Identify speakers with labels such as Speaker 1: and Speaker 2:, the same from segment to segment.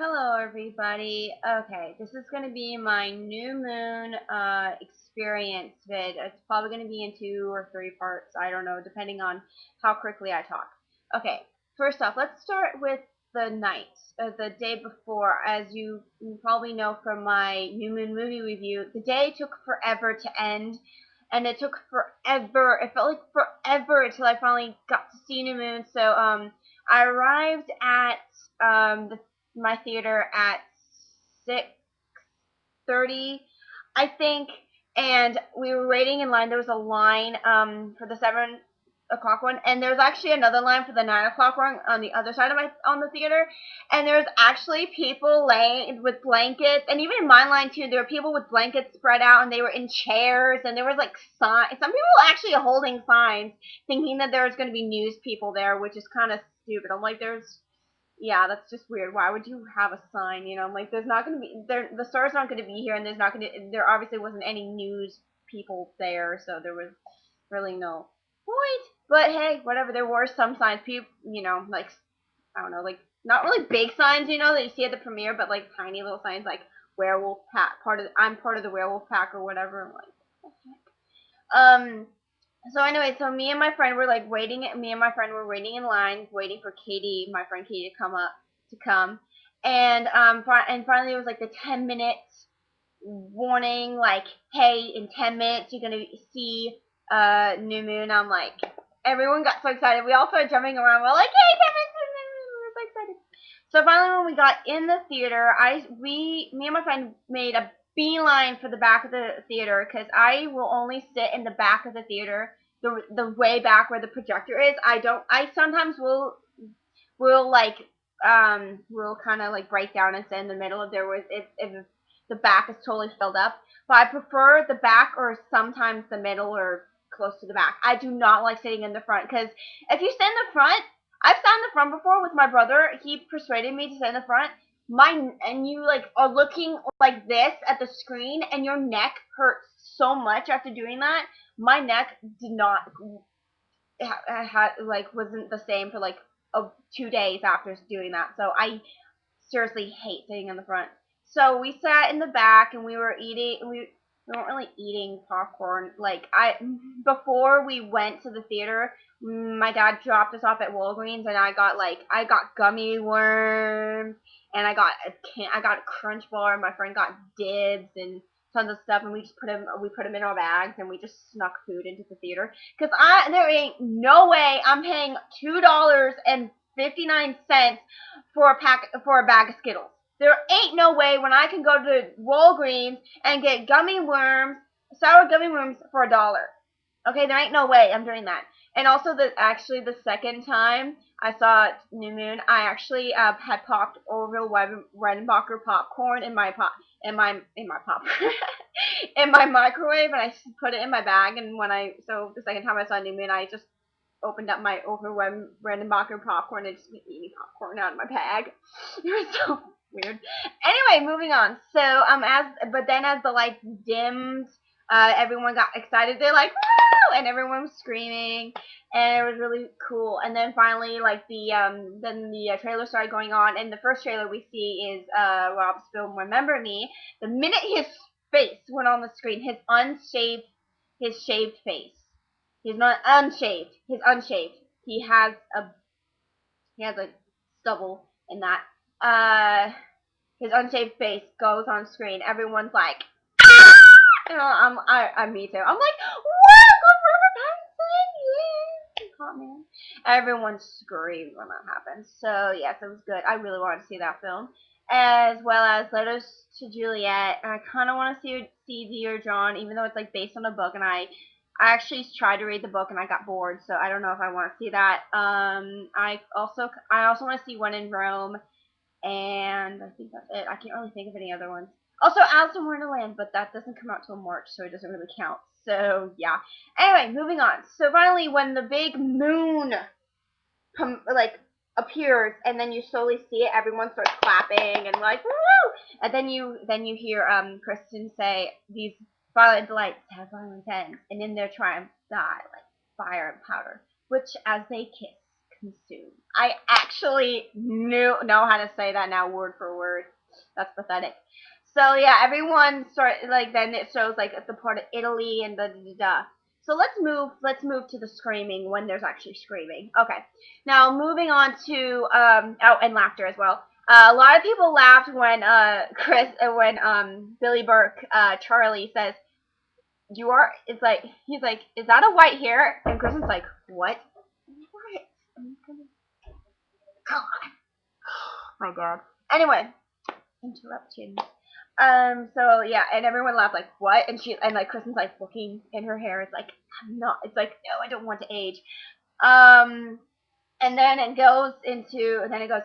Speaker 1: Hello everybody. Okay, this is going to be my new moon experience vid. It's probably going to be in 2 or 3 parts. I don't know, depending on how quickly I talk. Okay, first off, let's start with the night, the day before. As you probably know from my new moon movie review, the day took forever to end, and it took forever. It felt like forever until I finally got to see new moon. So I arrived at my theater at 6:30, I think, and we were waiting in line. There was a line for the 7 o'clock one, and there was actually another line for the 9 o'clock one on the other side of the theater. And there was actually people laying with blankets, and even in my line too, there were people with blankets spread out, and they were in chairs, and there was like signs. Some people were actually holding signs, thinking that there was going to be news people there, which is kind of stupid. I'm like, yeah, that's just weird. Why would you have a sign? I'm like, there's not going to be the star's not going to be here, and there obviously wasn't any news people there, so there was really no point. But hey, whatever. There were some signs, people, like I don't know, like not really big signs, that you see at the premiere, but like tiny little signs, like werewolf pack, I'm part of the werewolf pack or whatever. I'm like, what the heck? So anyway, so me and my friend were like waiting. Me and my friend were waiting in line, waiting for my friend Katie, to come, and and finally it was like the 10 minute warning, like, hey, in 10 minutes you're gonna see new moon. I'm like, everyone got so excited. We all started jumping around. We're like, hey, 10 minutes, we're so excited. So finally, when we got in the theater, me and my friend made a beeline for the back of the theater because I will only sit in the back of the theater, the way back where the projector is. I sometimes will like will kind of like break down and sit in the middle if the back is totally filled up. But I prefer the back or sometimes the middle or close to the back. I do not like sitting in the front because if you sit in the front, I've sat in the front before with my brother. He persuaded me to sit in the front. And you like are looking like this at the screen, and your neck hurts so much after doing that. My neck did not wasn't the same for like 2 days after doing that. So I seriously hate sitting in the front. So we sat in the back and we were eating. We weren't really eating popcorn. Before we went to the theater, my dad dropped us off at Walgreens, and I got gummy worms, and I got a Crunch Bar, and my friend got Dibs and tons of stuff, and we put them in our bags, and we just snuck food into the theater because there ain't no way I'm paying $2.59 for a bag of Skittles. There ain't no way when I can go to Walgreens and get sour gummy worms for $1. Okay, there ain't no way I'm doing that. And also, the second time I saw New Moon, I actually had popped Orville Redenbacher popcorn in my pop in my pop in my microwave, and I put it in my bag. And so the second time I saw New Moon, I just opened up my Redenbacher popcorn and just been eating popcorn out of my bag. It was so weird. Anyway, moving on. So as the lights dimmed, everyone got excited. They're like, woo! And everyone was screaming, and it was really cool. And then finally, like the trailer started going on, and the first trailer we see is Rob's film "Remember Me." The minute his face went on the screen, his shaved face. He's not unshaved. He's unshaved. He has a stubble in that. His unshaved face goes on screen. Everyone's like, me too. I'm like, what? Robert Pattinson? Yeah, hot man. Everyone screamed when that happened. So yes, it was good. I really wanted to see that film, as well as Letters to Juliet. And I kind of want to see Dear John, even though it's like based on a book, and I actually tried to read the book and I got bored, so I don't know if I want to see that. I also want to see When in Rome, and I think that's it. I can't really think of any other ones. Also, Alice in Wonderland, but that doesn't come out till March, so it doesn't really count. So yeah. Anyway, moving on. So finally, when the big moon appears, and then you slowly see it, everyone starts clapping and like woo! And then you hear Kristen say, "These violent delights have violent ends, and in their triumph die like fire and powder, which as they kiss consume." I actually know how to say that now word for word. That's pathetic. So yeah, everyone started like then it shows like the part of Italy and the. So let's move to the screaming when there's actually screaming. Okay. Now moving on to and laughter as well. A lot of people laughed when Billy Burke Charlie says you are it's like he's like is that a white hair and Kristen's like what? God, my dad. Anyway, interruption. So yeah, and everyone laughed like what? And like Kristen's like looking in her hair. It's like I'm not. It's like no, I don't want to age. Um, and then it goes into, and then it goes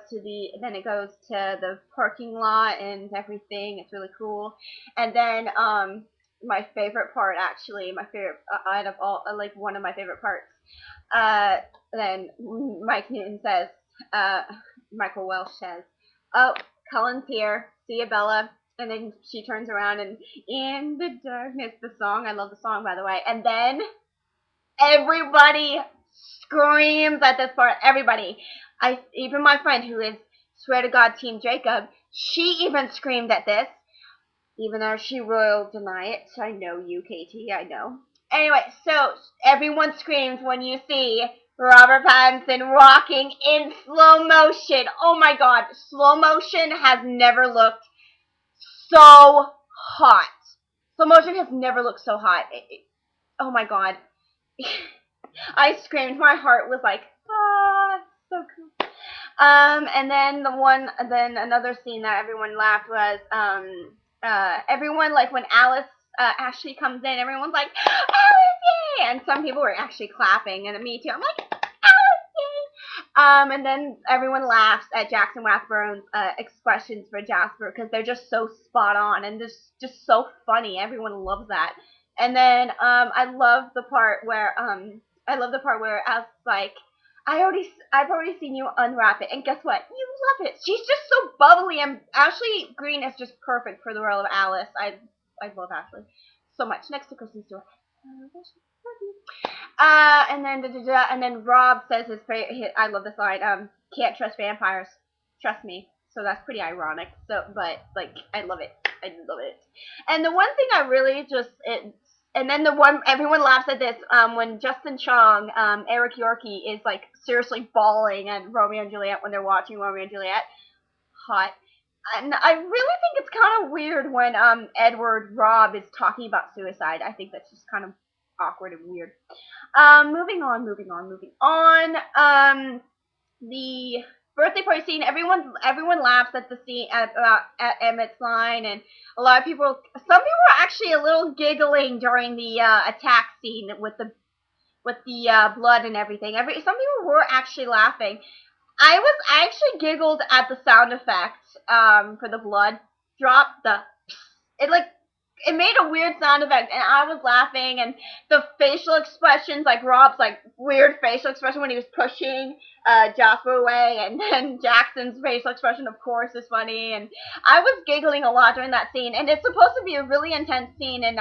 Speaker 1: to the parking lot and everything. It's really cool. And then my favorite part actually, my favorite out of all, like one of my favorite parts. Uh, then Mike Newton says, uh, Michael Welsh says, "Oh, Cullen's here. See ya, Bella." And then she turns around and in the darkness, the song. I love the song, by the way. And then everybody screams at this part. Everybody. Even my friend who is swear to God Team Jacob, she even screamed at this, even though she will deny it. I know you, Katie. I know. Anyway, so everyone screams when you see Robert Pattinson walking in slow motion. Oh my God, slow motion has never looked so hot. Slow motion has never looked so hot. Oh my God. I screamed. My heart was like, ah, so cool. And then another scene that everyone laughed was, everyone, like, when Ashley comes in, everyone's like, Alice, yay! And some people were actually clapping, and me too. I'm like, Alice, yay! And then everyone laughs at Jackson Rathbone's expressions for Jasper because they're just so spot on and just so funny. Everyone loves that. And then I love the part where Alice is like, I've already seen you unwrap it, and guess what? You love it. She's just so bubbly, and Ashley Green is just perfect for the role of Alice. I love Ashley so much. Next to Kristen Stewart. And then Rob says I love this line. Can't trust vampires. Trust me. So that's pretty ironic. So, but like, I love it. I love it. And the one thing I really and then the one everyone laughs at this when Justin Chong, Eric Yorkie is like seriously bawling at Romeo and Juliet when they're watching Romeo and Juliet. Hot. And I really think it's kind of weird when Edward Robb is talking about suicide. I think that's just kind of awkward and weird. Moving on. The birthday party scene. Everyone laughs at the scene at Emmett's line, and some people are actually a little giggling during the attack scene with the blood and everything. Some people were actually laughing. I actually giggled at the sound effect for the blood drop. It made a weird sound effect, and I was laughing, and the facial expressions, like Rob's like weird facial expression when he was pushing Jasper away, and then Jackson's facial expression, of course, is funny, and I was giggling a lot during that scene, and it's supposed to be a really intense scene, and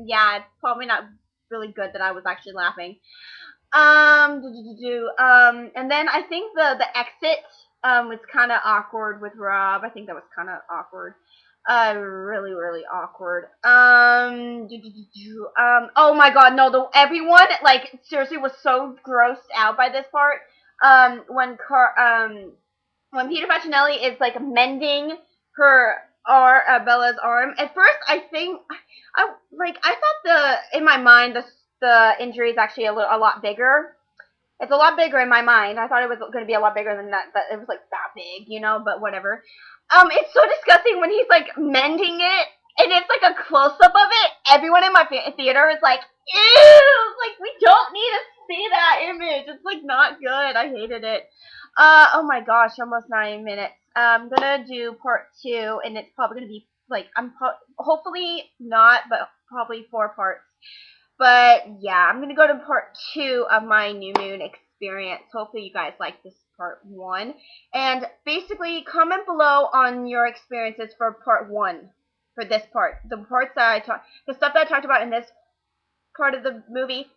Speaker 1: yeah, it's probably not really good that I was actually laughing. And then I think the exit was kind of awkward with Rob. I think that was kind of awkward. Really, really awkward. Oh my God, no! Everyone like seriously was so grossed out by this part. When Peter Facinelli is like mending Bella's arm. At first, I thought in my mind the injury is actually a lot bigger. It's a lot bigger in my mind. I thought it was going to be a lot bigger than that, but it was like that big, but whatever. It's so disgusting when he's like mending it, and it's like a close up of it. Everyone in my theater is like, ew! Like, we don't need to see that image. It's like not good. I hated it. Oh my gosh, almost 9 minutes. I'm gonna do part 2, and it's probably gonna be like hopefully not, but probably 4 parts. But yeah, I'm gonna go to part 2 of my New Moon experience. Hopefully you guys like this part 1. And basically comment below on your experiences for part 1. For this part. The stuff that I talked about in this part of the movie.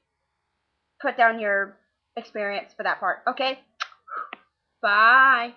Speaker 1: Put down your experience for that part, okay? Bye.